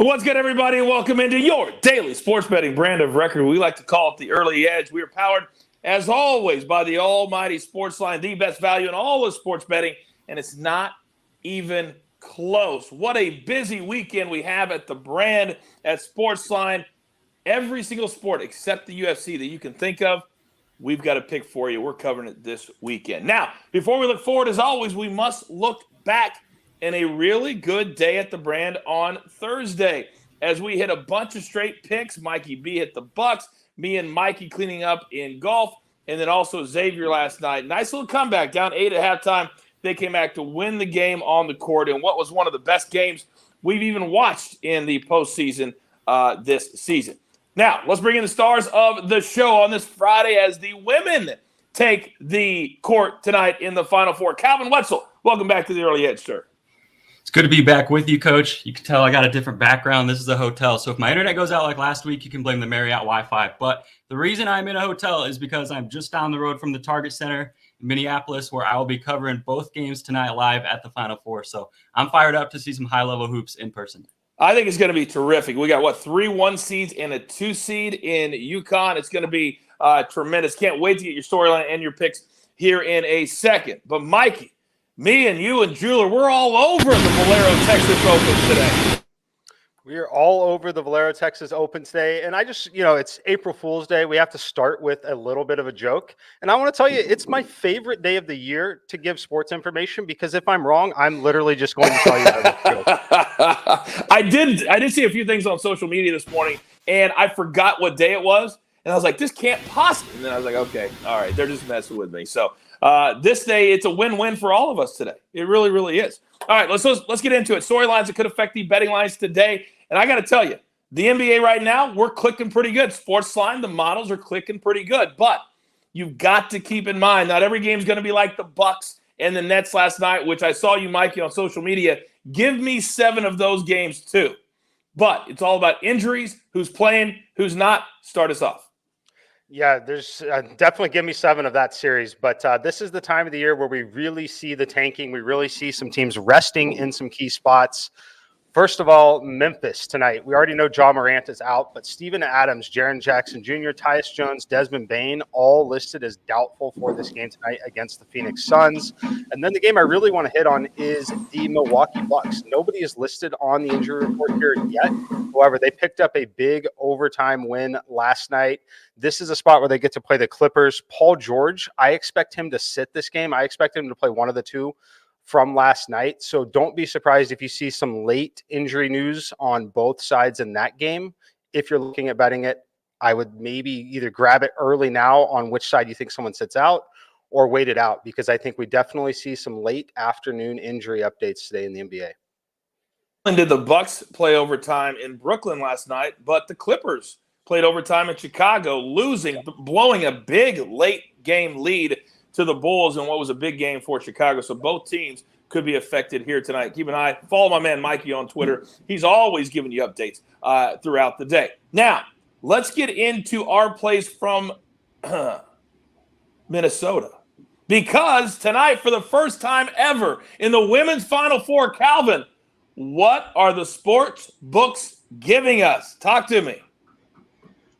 What's good, everybody, and welcome into your daily sports betting brand of record. We like to call it the early edge. We are powered, as always, by the almighty SportsLine, the best value in all of sports betting, and it's not even close. What a busy weekend we have at the brand at SportsLine. Every single sport except the UFC that you can think of, we've got a pick for you. We're covering it this weekend. Now, before we look forward, as always, we must look back in a really good day at the brand on Thursday as we hit a bunch of straight picks. Mikey B hit the Bucks, me and Mikey cleaning up in golf, and then also Xavier last night. Nice little comeback, down 8 at halftime. They came back to win the game on the court in what was one of the best games we've even watched in the postseason this season. Now, let's bring in the stars of the show on this Friday as the women take the court tonight in the Final Four. Calvin Wetzel, welcome back to the Early Edge, sir. It's good to be back with you, Coach. You can tell I got a different background. This is a hotel. So if my internet goes out like last week, you can blame the Marriott Wi-Fi. But the reason I'm in a hotel is because I'm just down the road from the Target Center in Minneapolis, where I will be covering both games tonight live at the Final Four. So I'm fired up to see some high-level hoops in person. I think it's going to be terrific. We got, 3 1 seeds and a 2 seed in UConn. It's going to be tremendous. Can't wait to get your storyline and your picks here in a second. But, Mikey, me and you and Jeweler, we're all over the Valero Texas Open today. We are all over the Valero Texas Open today. And I just, it's April Fool's Day. We have to start with a little bit of a joke. And I want to tell you, it's my favorite day of the year to give sports information because if I'm wrong, I'm literally just going to tell you that it's a joke. I did see a few things on social media this morning, and I forgot what day it was. And I was like, this can't possibly. And then I was like, okay, all right, they're just messing with me. So this day, it's a win-win for all of us today. It really, really is. All right, let's get into it. Storylines that could affect the betting lines today. And I got to tell you, the NBA right now, we're clicking pretty good. SportsLine, the models are clicking pretty good. But you've got to keep in mind, not every game is going to be like the Bucks and the Nets last night, which I saw you, Mikey, on social media. Give me 7 of those games too. But it's all about injuries, who's playing, who's not. Start us off. Yeah, there's definitely give me 7 of that series. But this is the time of the year where we really see the tanking. We really see some teams resting in some key spots. First of all, Memphis tonight. We already know Ja Morant is out, but Steven Adams, Jaren Jackson Jr., Tyus Jones, Desmond Bane, all listed as doubtful for this game tonight against the Phoenix Suns. And then the game I really want to hit on is the Milwaukee Bucks. Nobody is listed on the injury report here yet. However, they picked up a big overtime win last night. This is a spot where they get to play the Clippers. Paul George, I expect him to sit this game. I expect him to play one of the two from last night. So don't be surprised if you see some late injury news on both sides in that game. If you're looking at betting it, I would maybe either grab it early now on which side you think someone sits out or wait it out because I think we definitely see some late afternoon injury updates today in the NBA. Did the Bucks play overtime in Brooklyn last night, but the Clippers played overtime in Chicago, blowing a big late game lead to the Bulls in what was a big game for Chicago. So both teams could be affected here tonight. Keep an eye. Follow my man Mikey on Twitter. He's always giving you updates throughout the day. Now, let's get into our plays from Minnesota. Because tonight, for the first time ever in the women's Final Four, Calvin, what are the sports books giving us? Talk to me.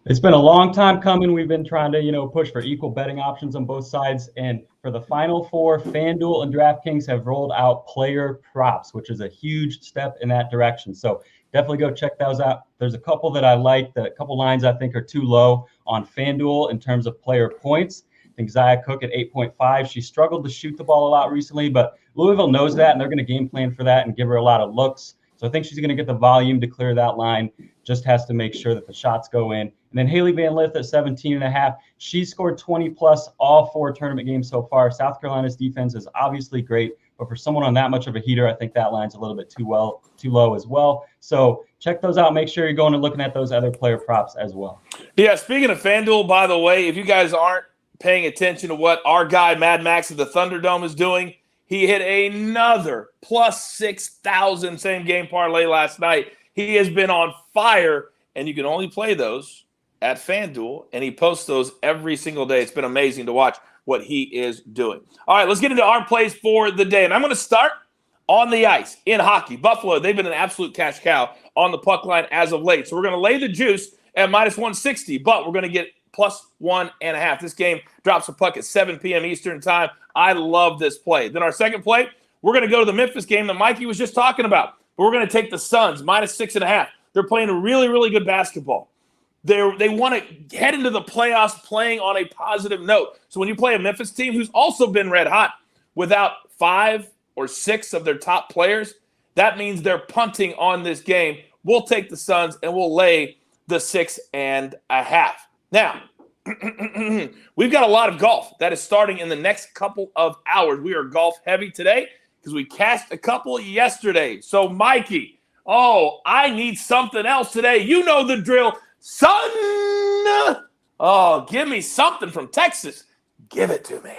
It's been a long time coming. We've been trying to, push for equal betting options on both sides. And for the Final Four, FanDuel and DraftKings have rolled out player props, which is a huge step in that direction. So definitely go check those out. There's a couple that I like. The couple lines I think are too low on FanDuel in terms of player points. I think Zaya Cook at 8.5. She struggled to shoot the ball a lot recently, but Louisville knows that, and they're going to game plan for that and give her a lot of looks. So I think she's going to get the volume to clear that line. Just has to make sure that the shots go in. And then Haley Van Lith at 17.5. She scored 20-plus all 4 tournament games so far. South Carolina's defense is obviously great, but for someone on that much of a heater, I think that line's a little bit too low as well. So check those out. Make sure you're going and looking at those other player props as well. Yeah, speaking of FanDuel, by the way, if you guys aren't paying attention to what our guy Mad Max at the Thunderdome is doing, he hit another plus 6,000 same game parlay last night. He has been on fire, and you can only play those at FanDuel, and he posts those every single day. It's been amazing to watch what he is doing. All right, let's get into our plays for the day. And I'm going to start on the ice in hockey. Buffalo, they've been an absolute cash cow on the puck line as of late. So we're going to lay the juice at minus 160, but we're going to get plus 1.5. This game drops a puck at 7 p.m. Eastern time. I love this play. Then our second play, we're going to go to the Memphis game that Mikey was just talking about. But we're going to take the Suns, minus 6.5. They're playing a really, really good basketball. They want to head into the playoffs playing on a positive note. So when you play a Memphis team who's also been red hot without 5 or 6 of their top players, that means they're punting on this game. We'll take the Suns and we'll lay the 6.5. Now, we've got a lot of golf that is starting in the next couple of hours. We are golf heavy today because we cashed a couple yesterday. So, Mikey, I need something else today. You know the drill. Son, give me something from Texas. Give it to me.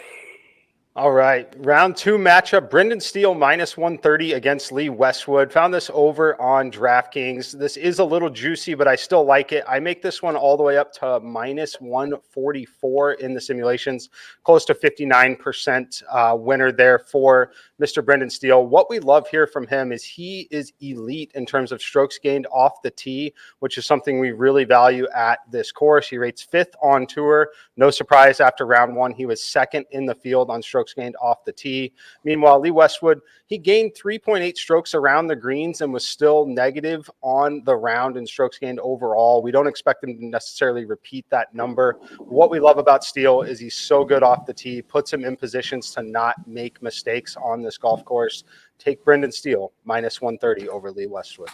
All right, round 2 matchup, Brendan Steele minus 130 against Lee Westwood. Found this over on DraftKings. This is a little juicy, but I still like it. I make this one all the way up to minus 144 in the simulations, close to 59% winner there for Mr. Brendan Steele. What we love here from him is he is elite in terms of strokes gained off the tee, which is something we really value at this course. He rates 5th on tour. No surprise, after round 1, he was 2nd in the field on strokes gained off the tee. Meanwhile, Lee Westwood, he gained 3.8 strokes around the greens and was still negative on the round in strokes gained overall. We don't expect him to necessarily repeat that number. What we love about Steele is he's so good off the tee, puts him in positions to not make mistakes on this golf course. Take Brendan Steele minus 130 over Lee Westwood.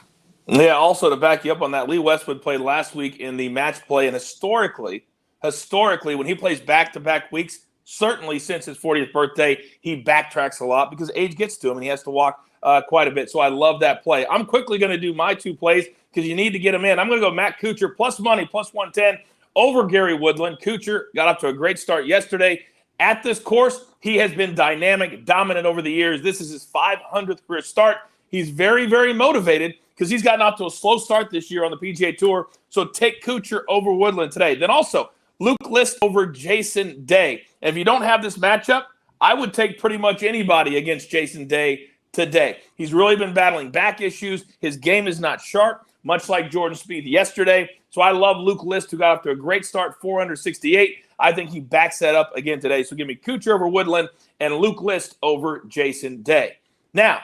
Yeah, also to back you up on that, Lee Westwood played last week in the match play, and historically, when he plays back-to-back weeks, certainly since his 40th birthday, he backtracks a lot because age gets to him and he has to walk quite a bit. So I love that play. I'm quickly going to do my 2 plays because you need to get them in. I'm going to go Matt Kuchar plus money, plus 110 over Gary Woodland. Kuchar got off to a great start yesterday. At this course, he has been dynamic, dominant over the years. This is his 500th career start. He's very, very motivated because he's gotten off to a slow start this year on the PGA Tour. So take Kuchar over Woodland today. Then also, Luke List over Jason Day. And if you don't have this matchup, I would take pretty much anybody against Jason Day today. He's really been battling back issues. His game is not sharp, much like Jordan Spieth yesterday. So I love Luke List, who got off to a great start, 468. I think he backs that up again today. So give me Kuchar over Woodland and Luke List over Jason Day. Now,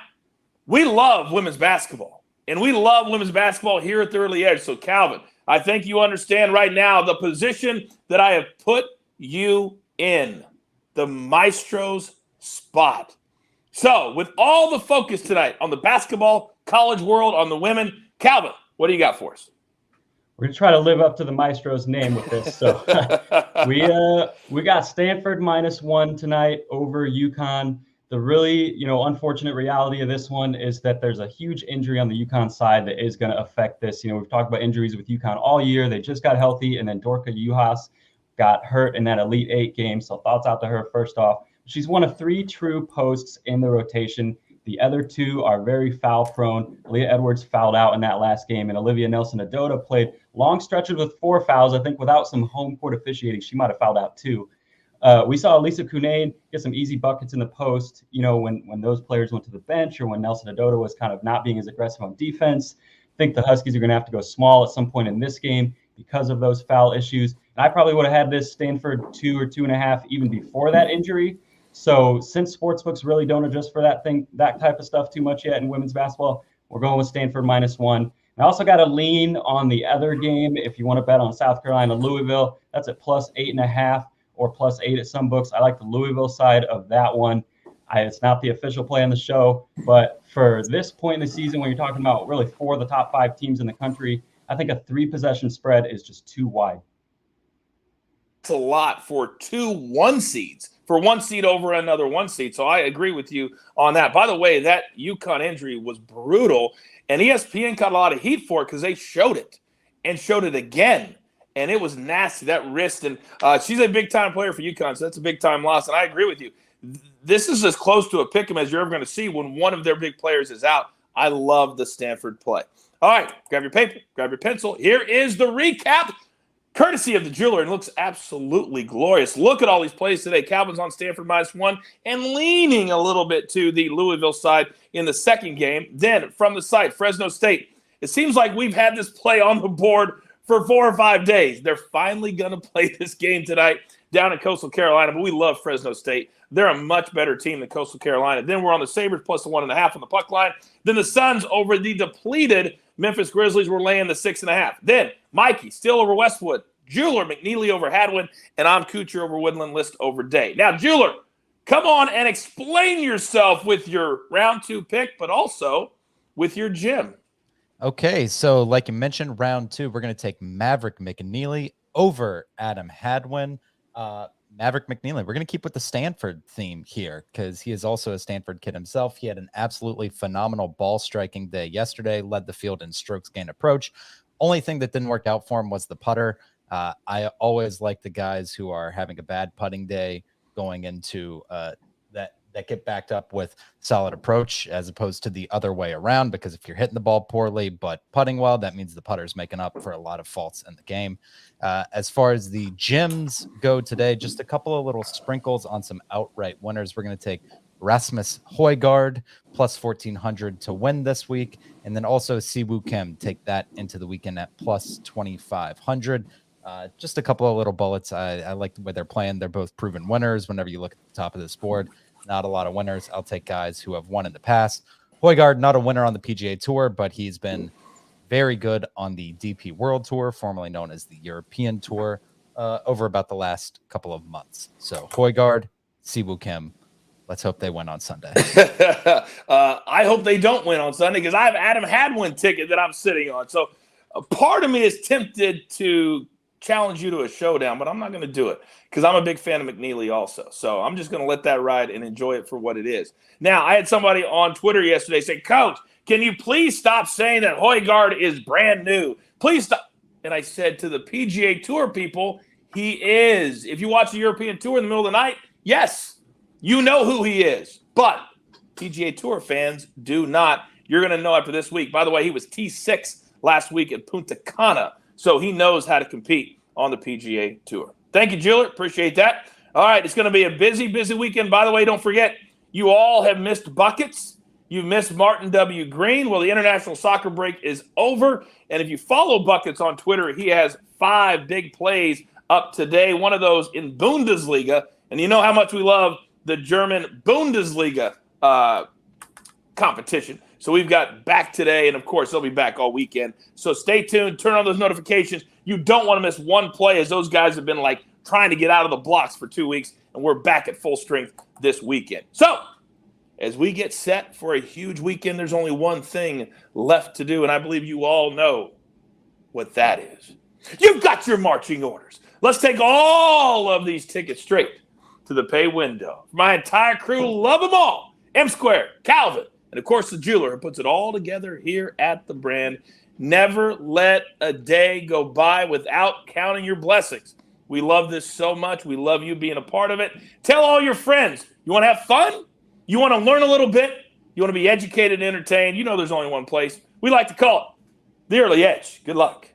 we love women's basketball, and we love women's basketball here at the Early Edge. So, Calvin, I think you understand right now the position that I have put you in, the maestro's spot. So, with all the focus tonight on the basketball, college world, on the women, Calvin, what do you got for us? We're going to try to live up to the maestro's name with this. So, we got Stanford minus 1 tonight over UConn. The really, unfortunate reality of this one is that there's a huge injury on the UConn side that is going to affect this. We've talked about injuries with UConn all year. They just got healthy, and then Dorka Juhas got hurt in that Elite 8 game. So thoughts out to her first off. She's one of 3 true posts in the rotation. The other 2 are very foul prone. Leah Edwards fouled out in that last game, and Olivia Nelson-Adota played long stretches with 4 fouls. I think without some home court officiating, she might have fouled out 2. We saw Lisa Cunane get some easy buckets in the post, when those players went to the bench or when Nelson-Adota was kind of not being as aggressive on defense. I think the Huskies are going to have to go small at some point in this game because of those foul issues. And I probably would have had this Stanford 2 or 2.5 even before that injury. So since sportsbooks really don't adjust for that type of stuff too much yet in women's basketball, we're going with Stanford minus 1. I also got to lean on the other game. If you want to bet on South Carolina, Louisville, that's at plus 8.5. or plus 8 at some books. I like the Louisville side of that one. It's not the official play on the show, but for this point in the season, when you're talking about really 4 of the top 5 teams in the country, I think a 3-possession spread is just too wide. It's a lot for 2 1 seeds, for 1 seed over another 1 seed. So I agree with you on that. By the way, that UConn injury was brutal, and ESPN got a lot of heat for it because they showed it and showed it again. And it was nasty, that wrist. And she's a big-time player for UConn, so that's a big-time loss. And I agree with you. This is as close to a pick-em as you're ever going to see when one of their big players is out. I love the Stanford play. All right, grab your paper, grab your pencil. Here is the recap. courtesy of the jeweler, and looks absolutely glorious. Look at all these plays today. Calvin's on Stanford -1 and leaning a little bit to the Louisville side in the second game. Then from the site, Fresno State. It seems like we've had this play on the board for 4 or 5 days. They're finally going to play this game tonight down in Coastal Carolina, but we love Fresno State. They're a much better team than Coastal Carolina. Then we're on the Sabres plus the 1.5 on the puck line. Then the Suns over the depleted Memphis Grizzlies were laying the 6.5. Then Mikey still over Westwood, Jeweler, McNeely over Hadwin, and I'm Kuchar over Woodland, List over Day. Now, Jeweler, come on and explain yourself with your round 2 pick, but also with your gym. Okay, so like you mentioned, round 2, we're going to take Maverick McNeely over Adam Hadwin. Maverick McNeely, we're going to keep with the Stanford theme here because he is also a Stanford kid himself. He had an absolutely phenomenal ball striking day yesterday, led the field in strokes gained approach. Only thing that didn't work out for him was the putter. I always like the guys who are having a bad putting day going into that get backed up with solid approach as opposed to the other way around, because if you're hitting the ball poorly but putting well, that means the putter's making up for a lot of faults in the game. As far as the gyms go today, just a couple of little sprinkles on some outright winners. We're going to take Rasmus Højgaard plus 1,400 to win this week, and then also Siwoo Kim, take that into the weekend at plus 2,500. Just a couple of little bullets. I like the way they're playing. They're both proven winners. Whenever you look at the top of this board, not a lot of winners. I'll take guys who have won in the past. Højgaard, not a winner on the PGA Tour, but he's been very good on the DP World Tour, formerly known as the European Tour, over about the last couple of months. So Højgaard, Siwoo Kim, let's hope they win on Sunday. I hope they don't win on Sunday because I have Adam Hadwin ticket that I'm sitting on. So a part of me is tempted to challenge you to a showdown, but I'm not going to do it because I'm a big fan of McNeely also. So I'm just going to let that ride and enjoy it for what it is. Now, I had somebody on Twitter yesterday say, Coach, can you please stop saying that Højgaard is brand new? Please stop. And I said to the PGA Tour people, he is. If you watch the European Tour in the middle of the night, yes, you know who he is. But PGA Tour fans do not. You're going to know after this week. By the way, he was T6 last week at Punta Cana. So he knows how to compete on the PGA Tour. Thank you, Juliet. Appreciate that. All right, it's going to be a busy, busy weekend. By the way, don't forget, you all have missed buckets. You've missed Martin W. Green. Well, the international soccer break is over. And if you follow Buckets on Twitter, he has 5 big plays up today. One of those in Bundesliga. And you know how much we love the German Bundesliga competition. So we've got back today, and, of course, they'll be back all weekend. So stay tuned. Turn on those notifications. You don't want to miss one play as those guys have been, trying to get out of the blocks for 2 weeks, and we're back at full strength this weekend. So as we get set for a huge weekend, there's only one thing left to do, and I believe you all know what that is. You've got your marching orders. Let's take all of these tickets straight to the pay window. For my entire crew, love them all. M Square, Calvin, and, of course, the jeweler who puts it all together here at the brand. Never let a day go by without counting your blessings. We love this so much. We love you being a part of it. Tell all your friends. You want to have fun? You want to learn a little bit? You want to be educated and entertained? You know there's only one place. We like to call it the Early Edge. Good luck.